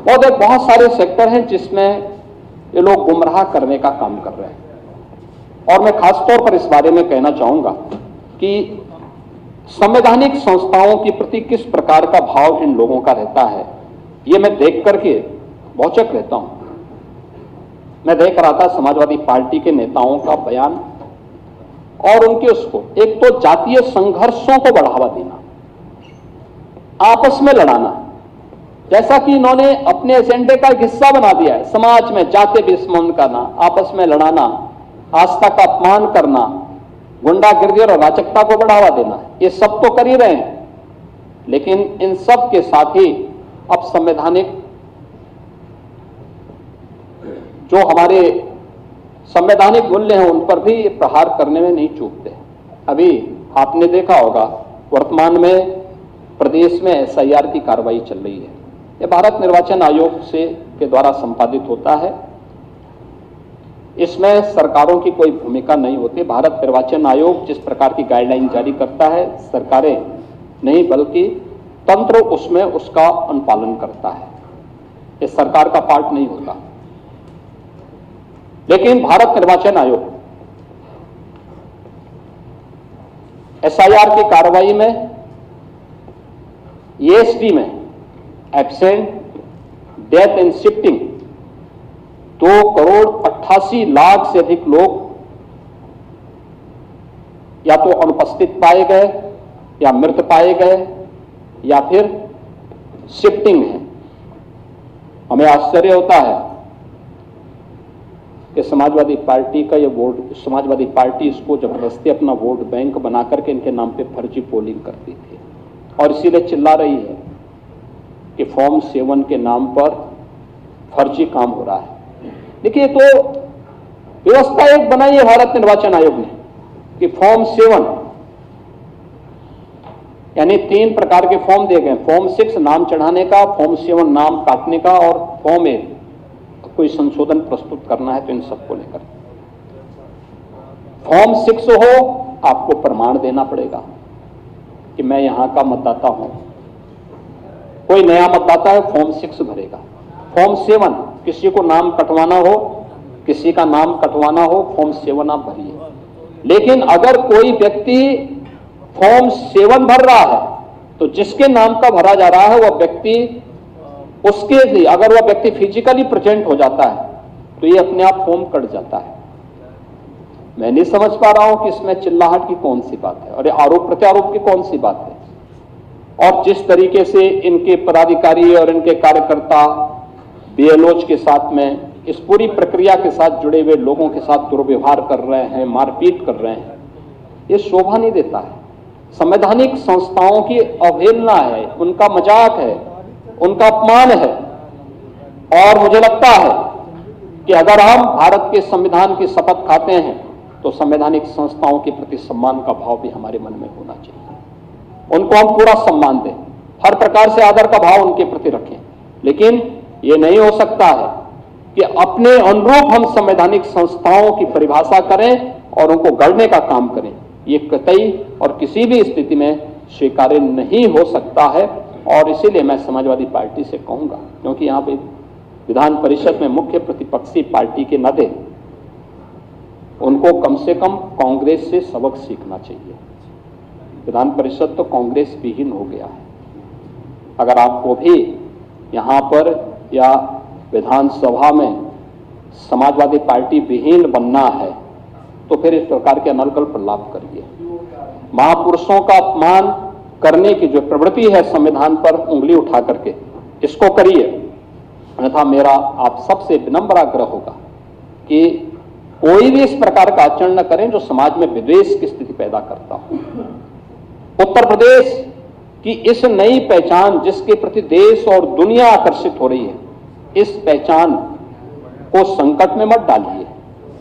और एक बहुत सारे सेक्टर हैं जिसमें ये लोग गुमराह करने का काम कर रहे हैं। और मैं खासतौर पर इस बारे में कहना चाहूंगा कि संवैधानिक संस्थाओं के प्रति किस प्रकार का भाव इन लोगों का रहता है, ये मैं देख करके भौचक रहता हूं। मैं देख रहा था समाजवादी पार्टी के नेताओं का बयान और उनके उसको, एक तो जातीय संघर्षों को बढ़ावा देना, आपस में लड़ाना, जैसा कि इन्होंने अपने एजेंडे का एक हिस्सा बना दिया है। समाज में जाति विस्मरण करना, आपस में लड़ाना, आस्था का अपमान करना, गुंडागिर्दी और अराजकता को बढ़ावा देना, ये सब तो कर ही रहे हैं। लेकिन इन सब के साथ ही अब संवैधानिक जो हमारे संवैधानिक मूल्य हैं उन पर भी प्रहार करने में नहीं चूकते। अभी आपने देखा होगा वर्तमान में प्रदेश में एसआईआर की कार्रवाई चल रही है। यह भारत निर्वाचन आयोग के द्वारा संपादित होता है। इसमें सरकारों की कोई भूमिका नहीं होती। भारत निर्वाचन आयोग जिस प्रकार की गाइडलाइन जारी करता है, सरकारें नहीं बल्कि तंत्र उसमें उसका अनुपालन करता है। ये सरकार का पार्ट नहीं होता। लेकिन भारत निर्वाचन आयोग एसआईआर की कार्रवाई में ईएसडी में एब्सेंट, डेथ एंड शिफ्टिंग 2,88,00,000 से अधिक लोग या तो अनुपस्थित पाए गए या मृत पाए गए या फिर शिफ्टिंग है। हमें आश्चर्य होता है कि समाजवादी पार्टी का ये वोट, समाजवादी पार्टी इसको जबरदस्ती अपना वोट बैंक बना करके इनके नाम पे फर्जी पोलिंग करती थी और इसीलिए चिल्ला रही है कि फॉर्म 7 के नाम पर फर्जी काम हो रहा है। देखिए, तो व्यवस्था एक बनाई है भारत निर्वाचन आयोग ने कि फॉर्म 7 यानी 3 प्रकार के फॉर्म दिए गए। फॉर्म 6 नाम चढ़ाने का, फॉर्म 7 नाम काटने का और फॉर्म 8 कोई संशोधन प्रस्तुत करना है तो इन सबको लेकर। फॉर्म 6 हो, आपको प्रमाण देना पड़ेगा कि मैं यहां का मतदाता हूं। कोई नया मतदाता है, फॉर्म 6 भरेगा। फॉर्म 7 किसी को नाम कटवाना हो, किसी का नाम कटवाना हो, फॉर्म 7 आप भरिए। लेकिन अगर कोई व्यक्ति फॉर्म 7 भर रहा है तो जिसके नाम का भरा जा रहा है वह व्यक्ति, उसके लिए अगर वह व्यक्ति फिजिकली प्रेजेंट हो जाता है तो ये अपने आप फॉर्म कट जाता है। मैं नहीं समझ पा रहा हूं कि इसमें चिल्लाहट की कौन सी बात है और आरोप प्रत्यारोप की कौन सी बात है। और जिस तरीके से इनके पदाधिकारी और इनके कार्यकर्ता बीएलओज के साथ में इस पूरी प्रक्रिया के साथ जुड़े हुए लोगों के साथ दुर्व्यवहार कर रहे हैं, मारपीट कर रहे हैं, ये शोभा नहीं देता है। संवैधानिक संस्थाओं की अवहेलना है, उनका मजाक है, उनका अपमान है। और मुझे लगता है कि अगर हम भारत के संविधान की शपथ खाते हैं तो संवैधानिक संस्थाओं के प्रति सम्मान का भाव भी हमारे मन में होना चाहिए। उनको हम पूरा सम्मान दें, हर प्रकार से आदर का भाव उनके प्रति रखें। लेकिन ये नहीं हो सकता है कि अपने अनुरूप हम संवैधानिक संस्थाओं की परिभाषा करें और उनको गढ़ने का काम करें। ये कतई और किसी भी स्थिति में स्वीकार्य नहीं हो सकता है। और इसीलिए मैं समाजवादी पार्टी से कहूंगा, क्योंकि यहां पे विधान परिषद में मुख्य प्रतिपक्षी पार्टी के नाते उनको कम से कम कांग्रेस से सबक सीखना चाहिए। विधान परिषद तो कांग्रेस विहीन हो गया है। अगर आपको भी यहां पर या विधानसभा में समाजवादी पार्टी विहीन बनना है तो फिर इस प्रकार के अनर्गल प्रलाप करिए। महापुरुषों का अपमान करने की जो प्रवृत्ति है संविधान पर उंगली उठा करके, इसको करिए। अन्यथा मेरा आप सबसे विनम्र आग्रह होगा कि कोई भी इस प्रकार का आचरण न करें जो समाज में विद्वेष की स्थिति पैदा करता हो। उत्तर प्रदेश की इस नई पहचान जिसके प्रति देश और दुनिया आकर्षित हो रही है, इस पहचान को संकट में मत डालिए।